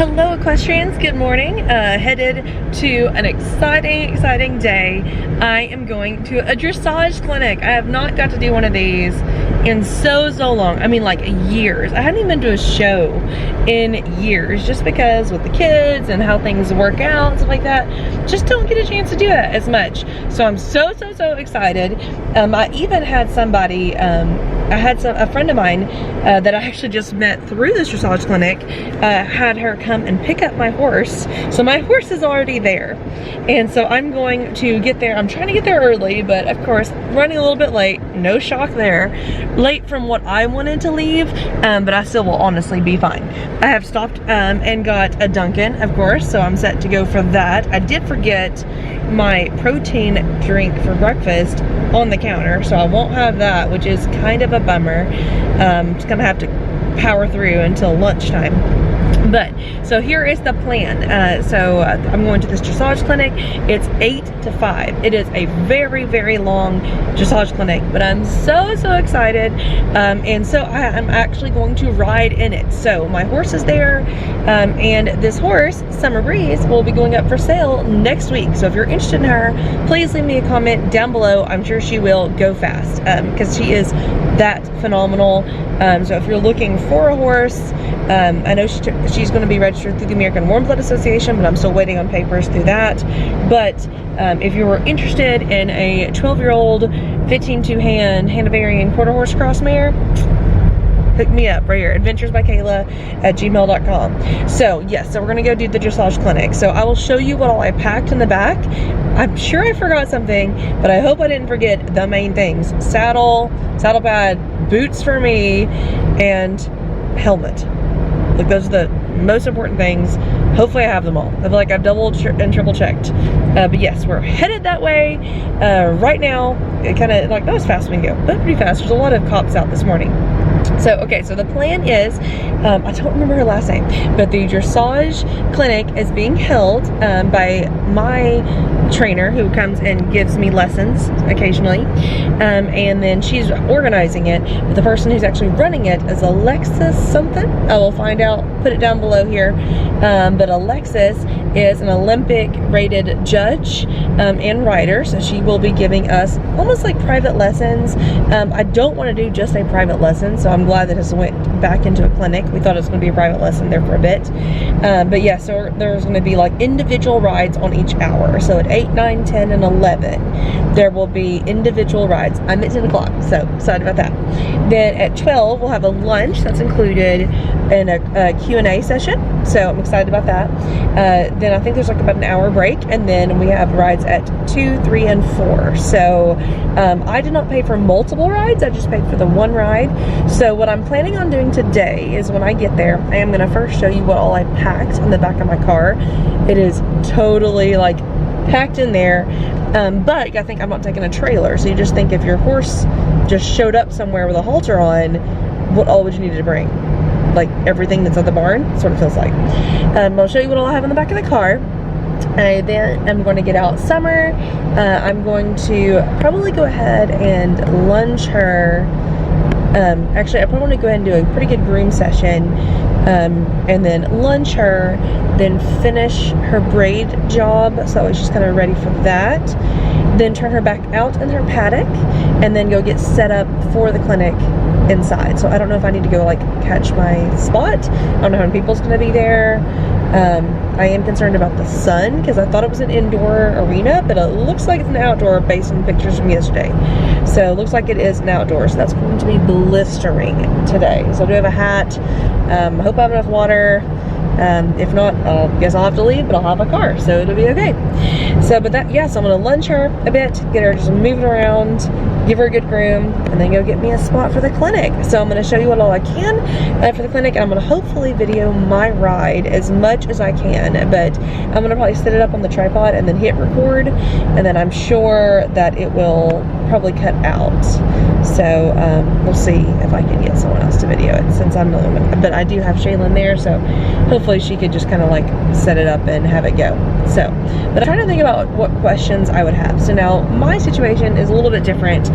Hello equestrians, good morning. Headed to an exciting day. I am going to a dressage clinic. I have not got to do one of these in so long. I mean, like years. I hadn't even been to a show in years, just because with the kids and how things work out, stuff like that, just don't get a chance to do it as much. So I'm so excited. I even had somebody, a friend of mine that I actually just met through this dressage clinic, had her come and pick up my horse. So my horse is already there, and so I'm going to get there. I'm trying to get there early, but of course running a little bit late. No shock there. Late from what I wanted to leave, but I still will honestly be fine. I have stopped and got a Dunkin', of course, so I'm set to go for that. I did forget my protein drink for breakfast on the counter, so I won't have that, which is kind of a bummer. Just gonna have to power through until lunchtime. But so here is the plan. I'm going to this dressage clinic. It's 8 to 5. It is a very long dressage clinic, but I'm so excited. And so I'm actually going to ride in it. So my horse is there, and this horse, Summer Breeze, will be going up for sale next week. So if you're interested in her, please leave me a comment down below. I'm sure she will go fast, because she is that phenomenal. So if you're looking for a horse, I know she's going to be registered through the American Warmblood Association, but I'm still waiting on papers through that. But if you were interested in a 12-year-old 15-2-hand Hannoverian quarter horse cross mare, hook me up right here, adventuresbykayla@gmail.com. So yes, so we're gonna go do the dressage clinic. So I will show you what all I packed in the back. I'm sure I forgot something, but I hope I didn't forget the main things: saddle pad, boots for me, and helmet. Like, those are the most important things. Hopefully I have them all. I feel like I've double and triple checked. But yes, we're headed that way right now. It kind of, like, not as fast as we can go, but pretty fast. There's a lot of cops out this morning. So, okay, so the plan is, I don't remember her last name, but the dressage clinic is being held by my trainer, who comes and gives me lessons occasionally, and then she's organizing it. But the person who's actually running it is Alexis something. I will find out, put it down below here. But Alexis is an Olympic rated judge and rider, so she will be giving us almost like private lessons. I don't want to do just a private lesson, so I'm glad that this went back into a clinic. We thought it was going to be a private lesson there for a bit, but yeah, so there's going to be like individual rides on each hour. So at 8, 9, 10, and 11 there will be individual rides. I'm at 10 o'clock, so excited about that. Then at 12 we'll have a lunch that's included in a Q&A session, so I'm excited about that. Then I think there's like about an hour break, and then we have rides at 2, 3, and 4. So I did not pay for multiple rides, I just paid for the one ride. So what I'm planning on doing today is, when I get there, I am going to first show you what all I packed in the back of my car. It is totally like packed in there, but I think I'm not taking a trailer. So you just think, if your horse just showed up somewhere with a halter on, what all would you need to bring? Like everything that's at the barn, sort of feels like. I'll show you what all I have in the back of the car. Then I'm going to get out Summer. I'm going to probably go ahead and lunge her. Actually, I probably want to go ahead and do a pretty good groom session, and then lunge her, then finish her braid job, so she's kind of ready for that. Then turn her back out in her paddock, and then go get set up for the clinic inside. So I don't know if I need to go like catch my spot. I don't know how many people's going to be there. I am concerned about the sun, because I thought it was an indoor arena, but it looks like it's an outdoor based on pictures from yesterday. So it looks like it is an outdoor, so that's going to be blistering today. So I do have a hat. I hope I have enough water. If not, I guess I'll have to leave, but I'll have a car, so it'll be okay. So, but that, yeah, so I'm going to lunge her a bit, get her just moving around, give her a good groom, and then go get me a spot for the clinic. So I'm going to show you what all I can for the clinic, and I'm going to hopefully video my ride as much as I can, but I'm going to probably set it up on the tripod and then hit record, and then I'm sure that it will probably cut out. So we'll see if I can get someone else to video it, since I'm the only one. But I do have Shaylin there, so hopefully hopefully she could just kind of like set it up and have it go. So, but I'm trying to think about what questions I would have. So now my situation is a little bit different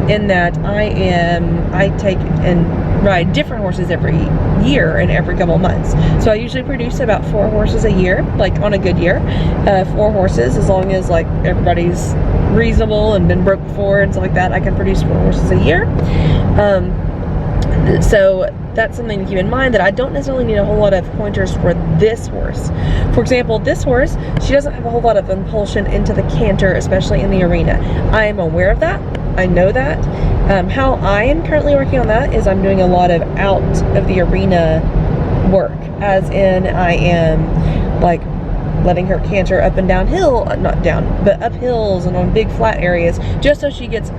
in that I take and ride different horses every year and every couple months. So I usually produce about 4 horses a year, like on a good year, 4 horses, as long as like everybody's reasonable and been broke before and stuff like that. I can produce 4 horses a year. So that's something to keep in mind, that I don't necessarily need a whole lot of pointers for this horse. For example, this horse, she doesn't have a whole lot of impulsion into the canter, especially in the arena. I am aware of that. I know that. How I am currently working on that is I'm doing a lot of out of the arena work, as in I am like letting her canter up and downhill, not down, but up hills and on big flat areas, just so she gets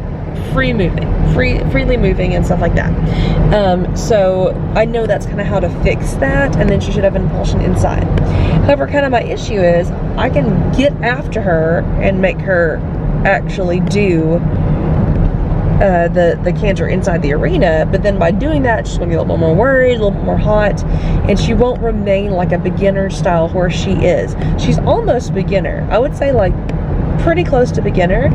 freely moving and stuff like that. So I know that's kind of how to fix that, and then she should have an impulsion inside. However, kind of my issue is I can get after her and make her actually do the canter inside the arena, but then by doing that, she's gonna get a little bit more worried, a little bit more hot, and she won't remain like a beginner style horse she is. She's almost beginner. I would say like pretty close to beginner.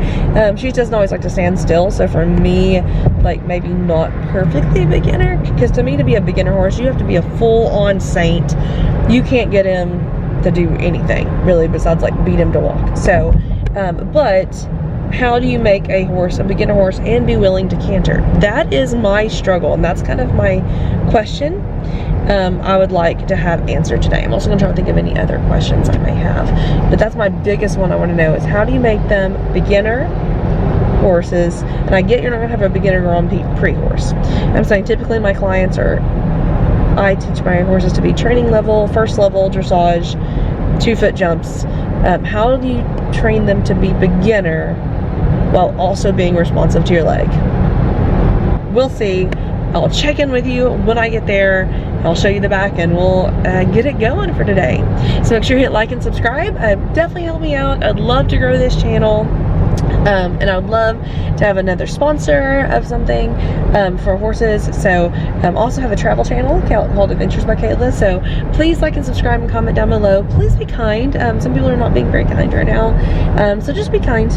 She doesn't always like to stand still, so for me, like maybe not perfectly beginner, because to me, to be a beginner horse, you have to be a full-on saint. You can't get him to do anything really besides like beat him to walk. So but how do you make a horse a beginner horse and be willing to canter? That is my struggle, and that's kind of my question I would like to have answered today. I'm also going to try to think of any other questions I may have, but that's my biggest one I want to know, is how do you make them beginner horses? And I get you're not going to have a beginner grown pre-horse. I'm saying typically my clients are, I teach my horses to be training level, first level dressage, 2-foot jumps. How do you train them to be beginner while also being responsive to your leg? We'll see. I'll check in with you when I get there. I'll show you the back and we'll get it going for today. So make sure you hit like and subscribe. Definitely help me out. I'd love to grow this channel. And I would love to have another sponsor of something for horses. So also have a travel channel called Adventures by Kayla. So please like and subscribe and comment down below. Please be kind. Some people are not being very kind right now. So just be kind.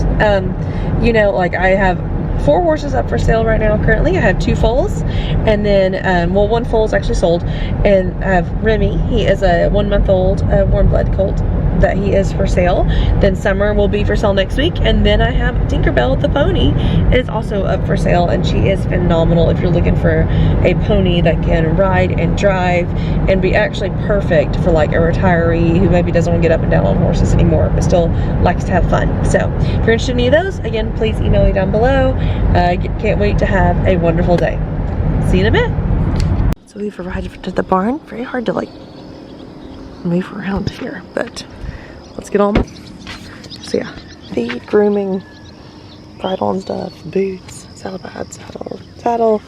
You know, like I have 4 horses up for sale right now currently. I have 2 foals, and then well, 1 foal is actually sold, and I have Remi. He is a 1-month-old warmblood colt that he is for sale. Then Summer will be for sale next week, and then I have Tinkerbell the pony is also up for sale, and she is phenomenal if you're looking for a pony that can ride and drive and be actually perfect for like a retiree who maybe doesn't want to get up and down on horses anymore but still likes to have fun. So if you're interested in any of those, again, please email me down below. Can't wait to have a wonderful day. See you in a bit. So we've arrived to the barn. Very hard to like move around here, but let's get on. So yeah, feed, grooming, bridle and stuff, boots, saddle pads, saddle,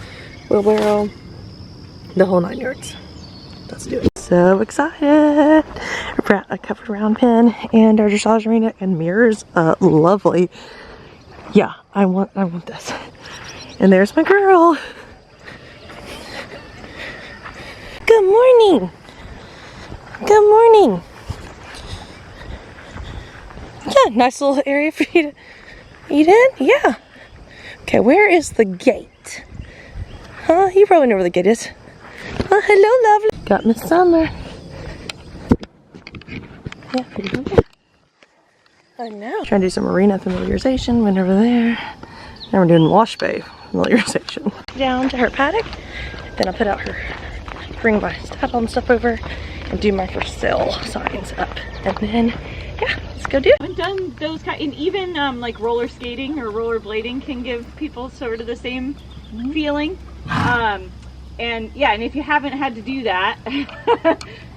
wheelbarrow, the whole 9 yards. Let's do it. So excited! A covered round pen and our dressage arena and mirrors. Lovely. Yeah, I want this. And there's my girl. Good morning. Good morning. Yeah, nice little area for you to eat in. Yeah. Okay, where is the gate? Huh? You probably know where the gate is. Oh, hello, lovely. Got Miss Summer. Yeah, I know. Trying to do some arena familiarization. Went over there. Now we're doing wash bay familiarization. Down to her paddock. Then I'll put out her, bring my saddle and stuff over, and do my for sale signs up. And then, yeah, let's go do it. I've done those kind, and even like roller skating or roller blading can give people sort of the same feeling. And yeah, and if you haven't had to do that,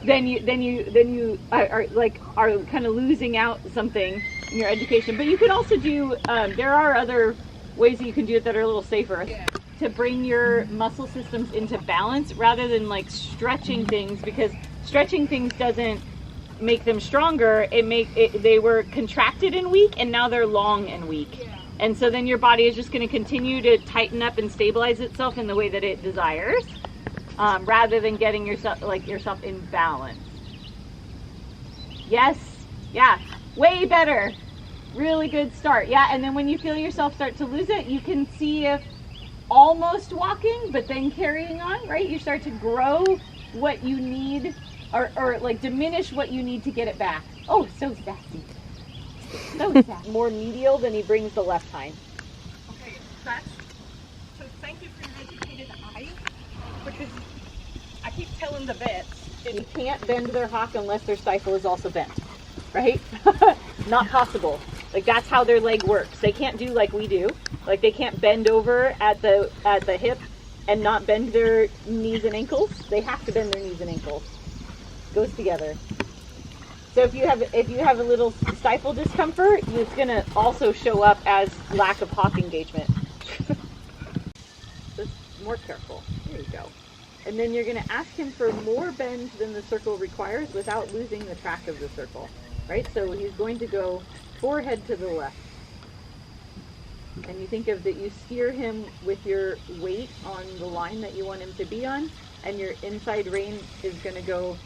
then you are kind of losing out something in your education. But you could also do, there are other ways that you can do it that are a little safer. Yeah. To bring your muscle systems into balance rather than like stretching things, because stretching things doesn't make them stronger. They were contracted and weak, and now they're long and weak. Yeah. And so then your body is just going to continue to tighten up and stabilize itself in the way that it desires, rather than getting yourself in balance. Yes. Yeah. Way better. Really good start. Yeah. And then when you feel yourself start to lose it, you can see if almost walking, but then carrying on, right? You start to grow what you need or like diminish what you need to get it back. Oh, so sassy. So sassy. More medial than he brings the left hind. Okay, so thank you for your educated eye, because I keep telling the vets, You can't bend their hock unless their stifle is also bent, right? Not possible. Like that's how their leg works. They can't do like we do. Like they can't bend over at the hip and not bend their knees and ankles. They have to bend their knees and ankles. Goes together. So if you have a little stifle discomfort, it's gonna also show up as lack of hock engagement. Just more careful. There you go. And then you're gonna ask him for more bend than the circle requires without losing the track of the circle, right? So he's going to go forehead to the left. And you think of that you steer him with your weight on the line that you want him to be on, and your inside rein is going to go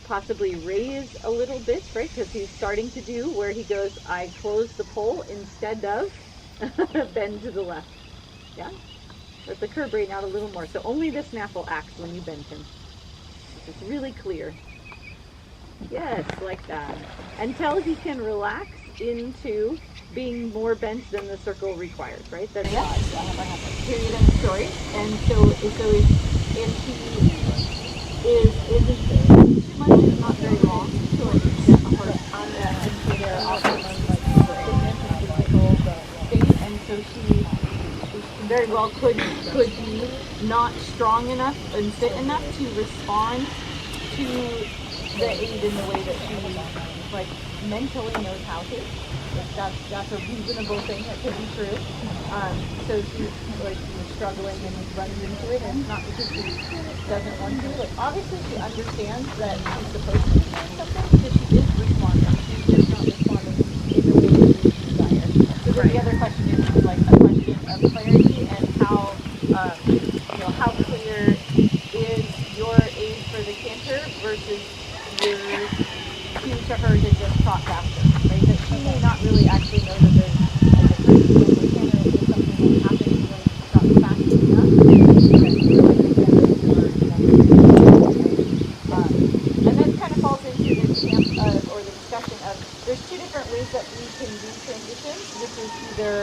possibly raise a little bit, right? Because he's starting to do where he goes, I close the pole instead of bend to the left. Yeah? Let the curb rein out a little more. So only the snaffle acts when you bend him. It's really clear. Yes, like that. Until he can relax into being more bent than the circle requires, right? That's period in the story. And so if he isn't too much, it's not very long. So on the indicator, and so she very well could be not strong enough and fit enough to respond to the aid in the way that she like mentally knows how to. That's a reasonable thing that could be true. So she's struggling and runs into it, and not because she doesn't want to. Like obviously she understands that she's supposed to be doing something because she is responding. She's just not responding in the way that we desire. So then the other question is like a question of clarity and how clear is your aid for the canter versus your cue to her to just trot faster, right? That she may not really actually know that there's a difference between the canter and something that happens when she trots fast enough. And that kind of falls into the camp or the discussion of there's two different ways that we can do transitions, which is either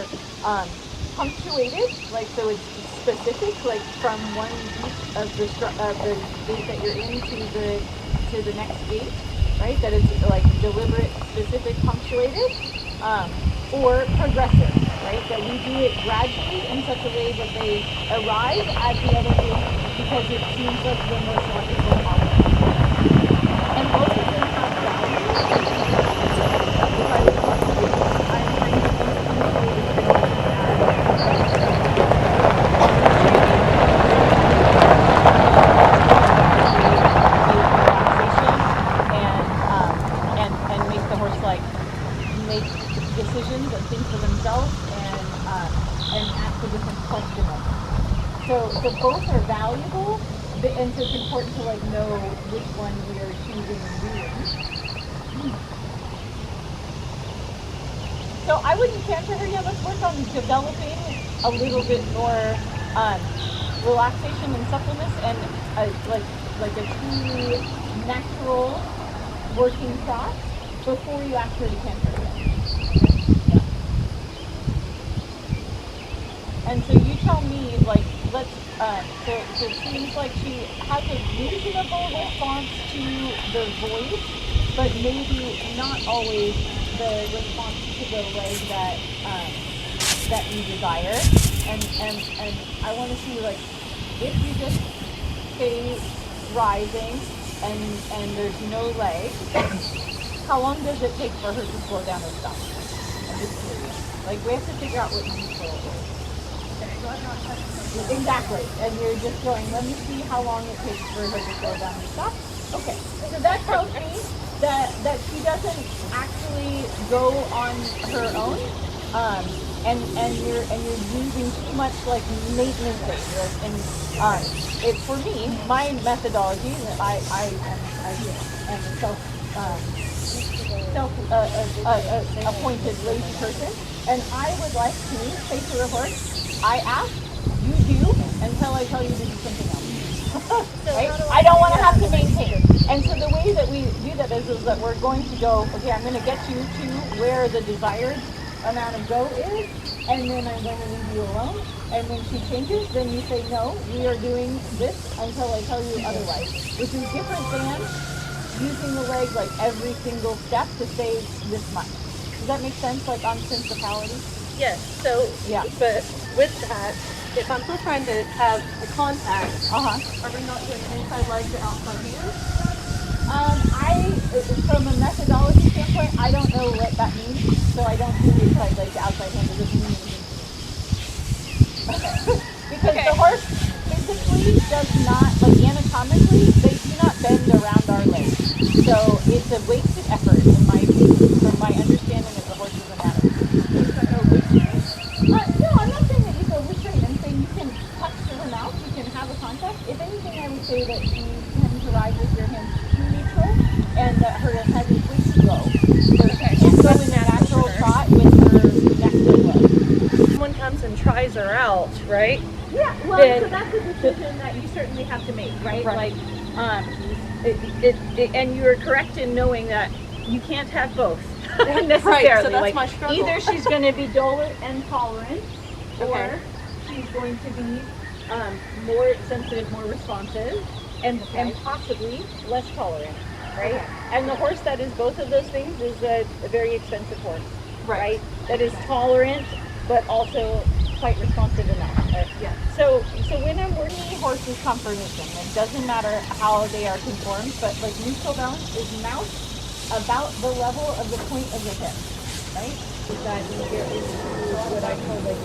punctuated, like so it's specific, like from one beat of the gate that you're in to the next gate, right? That it's like deliberate, specific, punctuated, or progressive, right? That we do it gradually in such a way that they arrive at the other gate because it seems like the most logical model. And both of them have value. If I was I'm trying to and make the horse like make decisions and think for themselves and ask a different question of them. So both are valuable, and so it's important to like know which one we are choosing and doing. So I wouldn't canter her yet. Let's work on developing a little bit more relaxation and suppleness and like a truly natural working trot before you ask her to canter again. And so you tell me, like, let's, so it seems like she has a reasonable response to the voice, but maybe not always the response to the leg that you desire. And I want to see, like, if you just stay rising and there's no leg, how long does it take for her to slow down or stop? I'm just curious. Like, we have to figure out what useful is. Exactly. And you're just going, let me see how long it takes for her to slow down and stop. Okay. So that tells me that she doesn't actually go on her own. And you're using too much like maintenance aid. And it for me, my methodology, I am a appointed lazy person, and I would like to say to the horse, I ask, you do, until I tell you to do something else. Right? I don't want to have to maintain. And so the way that we do that is that we're going to go, okay, I'm going to get you to where the desired amount of go is, and then I'm going to leave you alone. And when she changes, then you say, no, we are doing this until I tell you otherwise, which is different than using the leg like every single step to say this much. Does that make sense, like on principality? Yes, so, Yeah. but with that, if I'm still trying to have a contact, are we not doing inside leg to outside hand? From a methodology standpoint, I don't know what that means, so I don't do inside leg to outside hand. It doesn't mean anything. Because the horse physically does not, like anatomically, they do not bend around our legs. So it's a wasted effort, in my opinion, from my understanding of the horse's anatomy. No, I'm not saying that you go restrain. I'm saying you can touch to her mouth, you can have a contact. If anything, I would say that you tend to ride with your hands too neutral, and that her head is way too low. So she can't go in that natural trot with her neck so low. Someone comes and tries her out, right? Yeah, well, Then- so that's a decision that you certainly have to make, right? Right. Like, and you're correct in knowing that you can't have both necessarily. Right, so that's like, my struggle. either she's going to be duller and tolerant, or Okay. she's going to be more sensitive, more responsive, and possibly less tolerant, right? Okay. And the horse that is both of those things is a very expensive horse, Right. That is tolerant, but also quite responsive enough. Yeah. So when I'm working horses conformation, it doesn't matter how they are conformed, but like neutral balance is mouth about the level of the point of the hip, right? Is that what I call like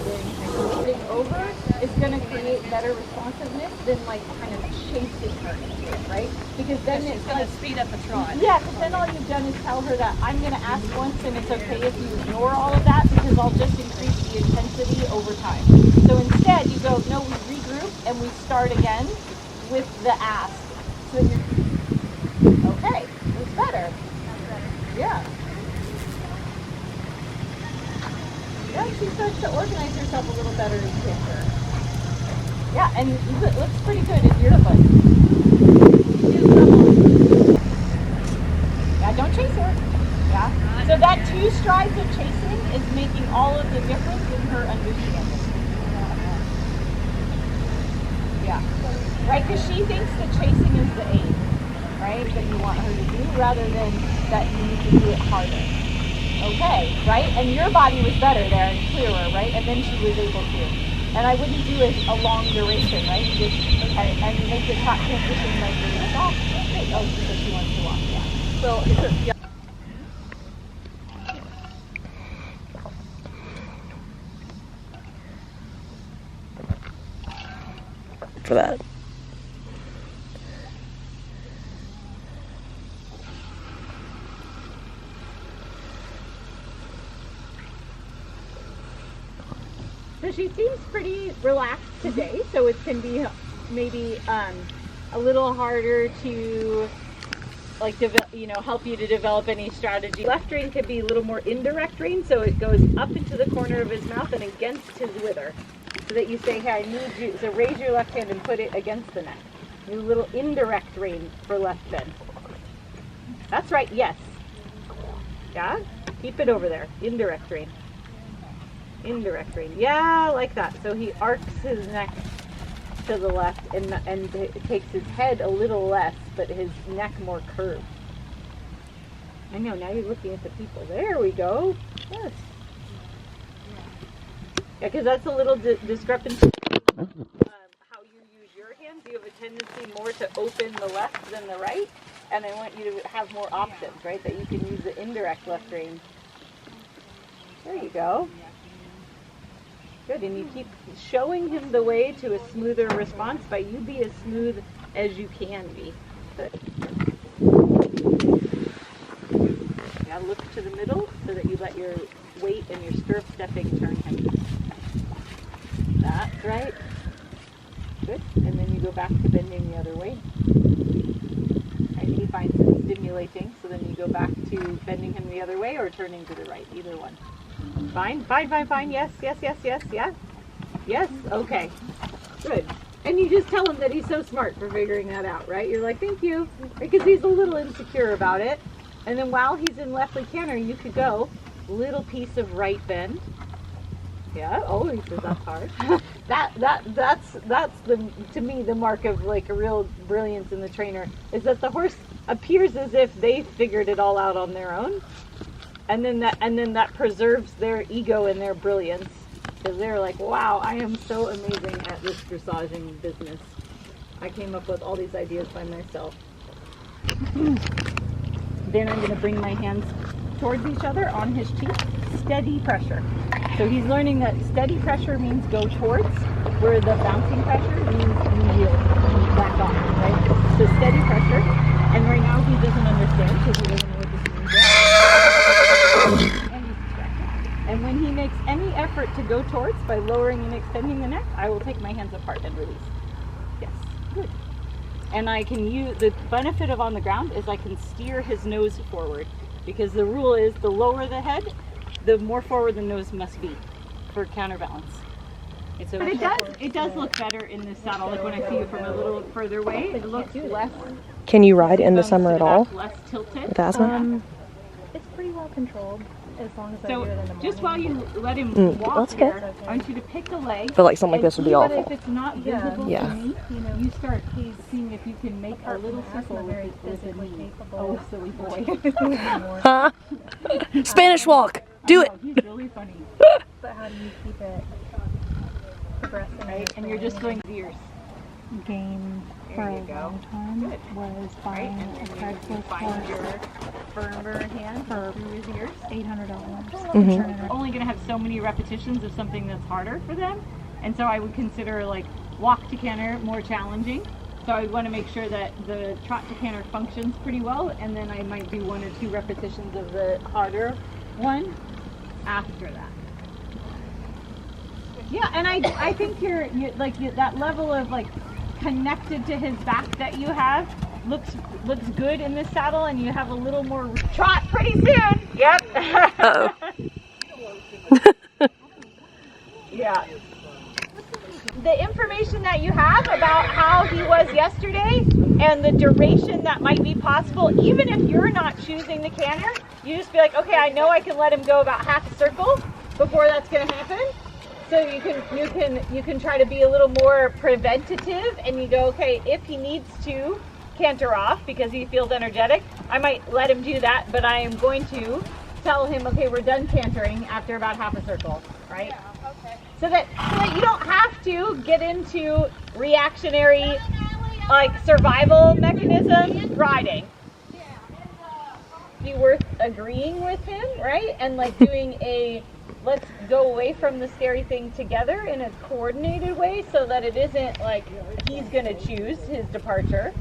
moving over is going to create better responsiveness than like kind of chasing her into it, right? Because then it's Going to speed up the trot. yeah, because then all you've done is tell her that I'm going to ask once and it's okay if you ignore all of that because I'll just increase the intensity over time. So instead you go, no, we regroup and we start again with the ask. So you're, okay, it's better. Yeah. Yeah, she starts to organize herself a little better in picture. Yeah, and it looks pretty good in your foot. Yeah, don't chase her. Yeah. So that 2 strides of chasing is making all of the difference in her understanding. Yeah. Right, because she thinks that chasing is the aim, right? That you want her to do rather than that you need to do it harder. Okay, right? And your body was better there and clearer, right? And then she was able to. And I wouldn't do a long duration, right? You just, and you make the top transition like really soft. Oh, because she wants to walk, yeah. Well, yeah. For that. So she seems pretty relaxed today, so it can be maybe a little harder to like help you to develop any strategy. Left rein could be a little more indirect rein, so it goes up into the corner of his mouth and against his wither, so that you say, hey, I need you, so raise your left hand and put it against the neck. A little indirect rein for left bend. That's right, yes. Yeah, keep it over there, indirect rein. Indirect rein. Yeah, like that. So he arcs his neck to the left and it takes his head a little less, but his neck more curved. I know, now you're looking at the people. There we go. Yes. Yeah, because that's a little discrepancy. How you use your hands. You have a tendency more to open the left than the right. And I want you to have more options, right? That you can use the indirect left rein. There you go. Good, and you keep showing him the way to a smoother response by you be as smooth as you can be. Good. Now look to the middle so that you let your weight and your stirrup stepping turn him. That's right. Good, and then you go back to bending the other way. Right. he finds it stimulating. So then you go back to bending him the other way or turning to the right, either one. Fine, fine, fine, fine. Yes, yes, yes, yes, yeah. Yes, okay, good. And you just tell him that he's so smart for figuring that out, right? You're like, thank you, because he's a little insecure about it. And then while he's in leftly canter, you could go little piece of right bend. Yeah. Oh, he says that's hard. that's the, to me, the mark of like a real brilliance in the trainer is that the horse appears as if they figured it all out on their own, and then that preserves their ego and their brilliance, because they're like, wow, I am so amazing at this dressaging business. I came up with all these ideas by myself. Then I'm going to bring my hands towards each other on his cheek. Steady pressure. So he's learning that steady pressure means go towards, where the bouncing pressure means you yield, back off, right? So steady pressure. And right now he doesn't understand because he doesn't know what this means yet. And he's distracted. And when he makes any effort to go towards by lowering and extending the neck, I will take my hands apart and release. Yes, good. And I can use, the benefit of on the ground is I can steer his nose forward, because the rule is the lower the head, the more forward the nose must be for counterbalance. But it does look better in this saddle. Like when I see you from a little further away, it looks less. Can you ride in the summer at all? Less tilted. With asthma? It's pretty well controlled. As long as I do it in the morning. Just while you let him walk that's good. here, I want you to pick a leg. I feel like something like this would be even awful. if it's not visible Yeah. to me, you start seeing if you can make a little circle with the knee. Oh, silly boy. Huh? Spanish walk. Do it. He's really funny. But how do you keep it progressing? Right? And you're just going ears. Game for a long time was buying a Craigslist Find horse your firmer hand for through his ears. $800. Only going to have so many repetitions of something that's harder for them, and so I would consider like walk to canter more challenging. So I would want to make sure that the trot to canter functions pretty well, and then I might do 1 or 2 repetitions of the harder one after that. Yeah, and I think you're like that level of like connected to his back that you have looks good in this saddle, and you have a little more trot pretty soon. Yep. Uh-oh. Yeah. The information that you have about how he was yesterday and the duration that might be possible, even if you're not choosing the canter, you just be like, okay, I know I can let him go about half a circle before that's going to happen. So you can try to be a little more preventative, and you go, okay, if he needs to canter off because he feels energetic, I might let him do that, but I am going to tell him, okay, we're done cantering after about half a circle, right? Yeah, okay. So that you don't have to get into reactionary, like survival mechanism riding. Be worth agreeing with him, right? And like doing a let's go away from the scary thing together in a coordinated way, so that it isn't like he's gonna choose his departure.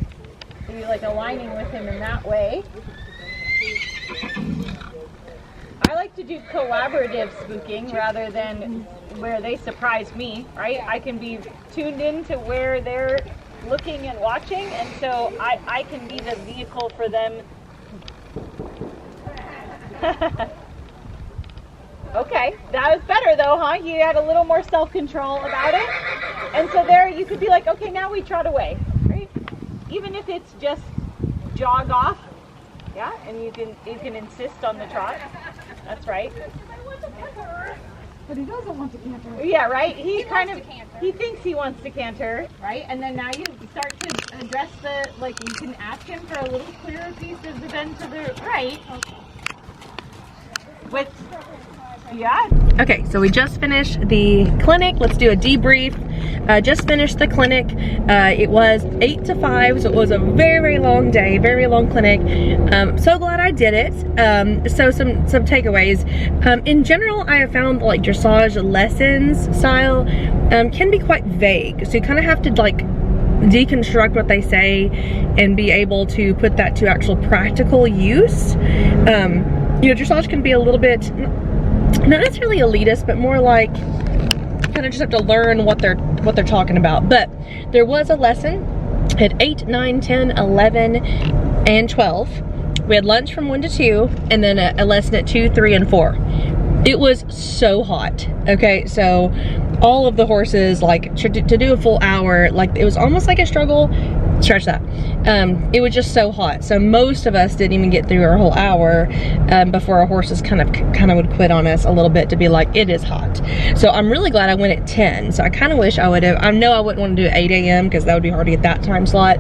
So you're like aligning with him in that way. I like to do collaborative spooking rather than where they surprise me, right? I can be tuned into where they're looking and watching, and so I can be the vehicle for them. Okay, that was better though, huh? You had a little more self-control about it. And so there you could be like, okay, now we trot away, right? Even if it's just jog off, yeah, and you can insist on the trot. That's right. But he doesn't want to canter. Yeah, right? He thinks he wants to canter, right? And then now you start to address the, like you can ask him for a little clearer piece of the bend to the right. With, yeah. Okay, so we just finished the clinic. Let's do a debrief. Just finished the clinic. It was 8 to 5, so it was a very, very long day, very long clinic. So glad I did it. So some takeaways. In general, I have found like dressage lessons style can be quite vague. So you kind of have to like deconstruct what they say and be able to put that to actual practical use. You know, dressage can be a little bit, not necessarily elitist, but more like kind of just have to learn what they're talking about. But there was a lesson at 8, 9, 10, 11, and 12. We had lunch from 1 to 2, and then a lesson at 2, 3, and 4. It was so hot. Okay, so all of the horses, like to do a full hour, like it was almost like a struggle. Stretch that. It was just so hot. So most of us didn't even get through our whole hour before our horses kind of would quit on us a little bit to be like, it is hot. So I'm really glad I went at 10. So I kind of wish I would have. I know I wouldn't want to do 8 a.m. because that would be hard to get that time slot.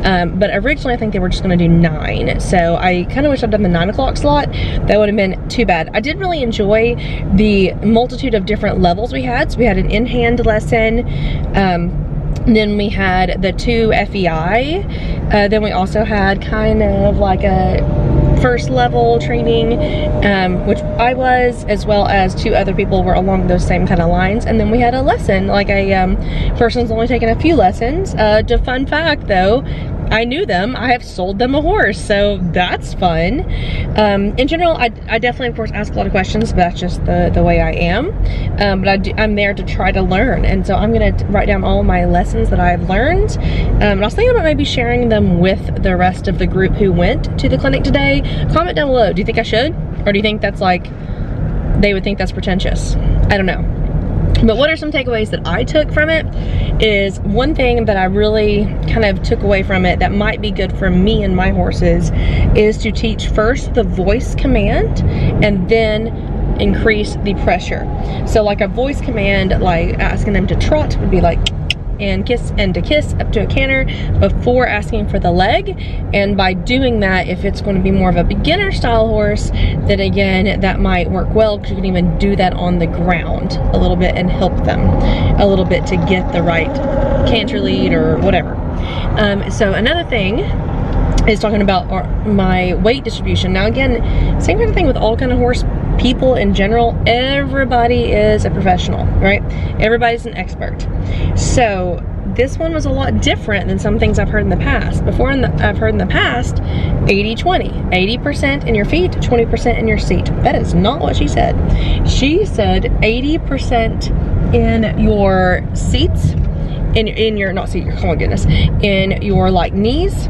But originally I think they were just going to do 9. So I kind of wish I'd done the 9 o'clock slot. That would have been too bad. I did really enjoy the multitude of different levels we had. So we had an in-hand lesson. Then we had the 2 FEI. Then we also had kind of like a first level training, which I was, as well as 2 other people were along those same kind of lines. And then we had a lesson, like a person's only taken a few lessons. Just fun fact though, I knew them. I have sold them a horse, so that's fun. In general, I definitely, of course, ask a lot of questions, but that's just the way I am. But I'm there to try to learn, and so I'm gonna write down all my lessons that I've learned. And I was thinking about maybe sharing them with the rest of the group who went to the clinic today. Comment down below. Do you think I should, or do you think that's like they would think that's pretentious? I don't know. But what are some takeaways that I took from it is one thing that I really kind of took away from it that might be good for me and my horses is to teach first the voice command and then increase the pressure. So like a voice command, like asking them to trot would be like, and kiss, and to kiss up to a canter before asking for the leg. And by doing that, if it's going to be more of a beginner style horse, then again that might work well, because you can even do that on the ground a little bit and help them a little bit to get the right canter lead or whatever. So another thing is talking about my weight distribution. Now again, same kind of thing with all kind of horse people in general. Everybody is a professional, right? Everybody's an expert. So this one was a lot different than some things I've heard in the past. I've heard in the past 80-20, 80% in your feet, 20% in your seat. That is not what she said. She said 80% in your seats, in your, not seat, oh my goodness, in your like knees,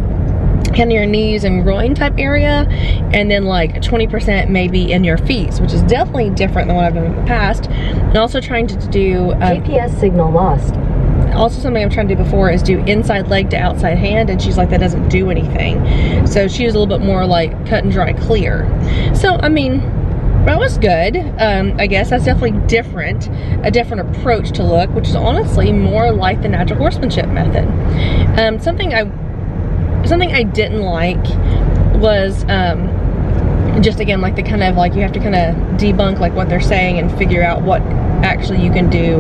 kind of your knees and groin type area, and then like 20% maybe in your feet, which is definitely different than what I've done in the past. And also trying to do GPS signal lost. Also something I'm trying to do before is do inside leg to outside hand, and she's like, that doesn't do anything. So she was a little bit more like cut and dry clear. So I mean, that was good. I guess that's definitely different, a different approach to look, which is honestly more like the natural horsemanship method. Something I didn't like was just again like the kind of like you have to kind of debunk like what they're saying and figure out what actually you can do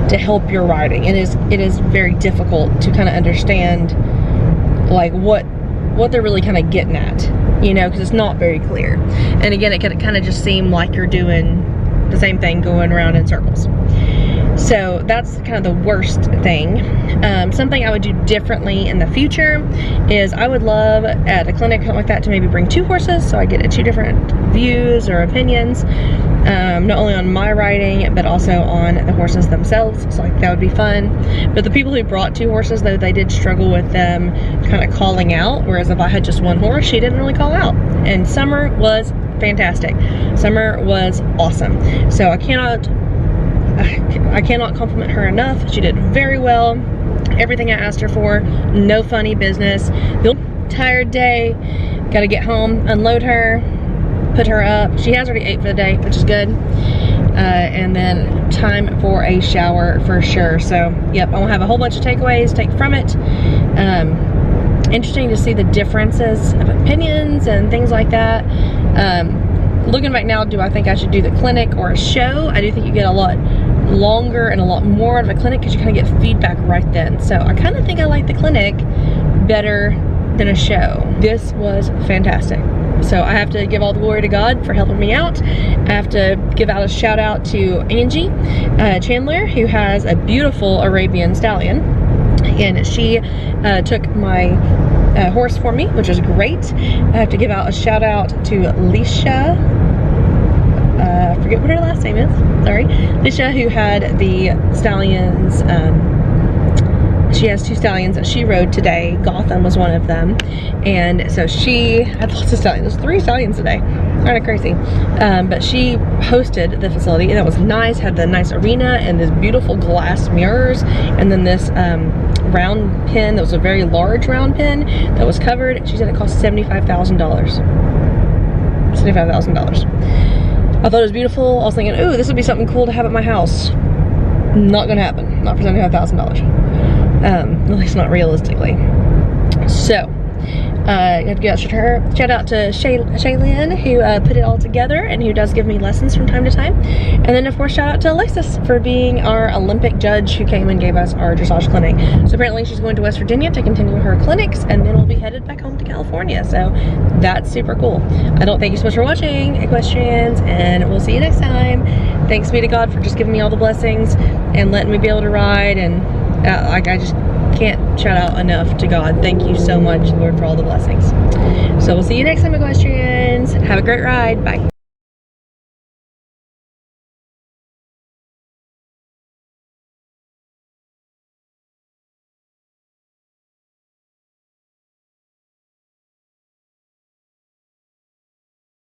to help your riding. It is very difficult to kind of understand like what they're really kind of getting at, you know, because it's not very clear. And again, it can kind of just seem like you're doing the same thing going around in circles. So that's kind of the worst thing. Something I would do differently in the future is I would love at a clinic or something like that to maybe bring 2 horses, so I get 2 different views or opinions, not only on my riding but also on the horses themselves. So like that would be fun. But the people who brought 2 horses, though, they did struggle with them kind of calling out, whereas if I had just 1 horse, she didn't really call out. And Summer was fantastic. Summer was awesome. So I cannot compliment her enough. She did very well. Everything I asked her for, no funny business. The tired day, gotta get home, unload her, put her up. She has already ate for the day, which is good. And then time for a shower for sure. So yep, I will have a whole bunch of takeaways to take from it. Interesting to see the differences of opinions and things like that. Looking back now, do I think I should do the clinic or a show? I do think you get a lot longer and a lot more out of a clinic because you kind of get feedback right then. So I kind of think I like the clinic better than a show. This was fantastic. So I have to give all the glory to God for helping me out. I have to give out a shout out to Angie Chandler, who has a beautiful Arabian stallion, and she took my horse for me, which is great. I have to give out a shout out to Lisha. I forget what her last name is, sorry. Lisha, who had the stallions, she has 2 stallions that she rode today. Gotham was one of them. And so she had lots of stallions. There's 3 stallions today. Kind of crazy. But she hosted the facility, and it was nice. Had the nice arena and this beautiful glass mirrors, and then this round pen that was a very large round pen that was covered. She said it cost $75,000. $75,000. I thought it was beautiful. I was thinking, ooh, this would be something cool to have at my house. Not gonna happen. Not for $75,000. At least not realistically. So, I have to give shout out to Shaylin, who put it all together and who does give me lessons from time to time. And then of course shout out to Alexis for being our Olympic judge who came and gave us our dressage clinic. So apparently she's going to West Virginia to continue her clinics, and then we'll be headed back home to California. So that's super cool. I don't thank you so much for watching, equestrians, and we'll see you next time. Thanks be to God for just giving me all the blessings and letting me be able to ride, and like I just can't shout out enough to God. Thank you so much, Lord, for all the blessings. So we'll see you next time, equestrians. Have a great ride. Bye.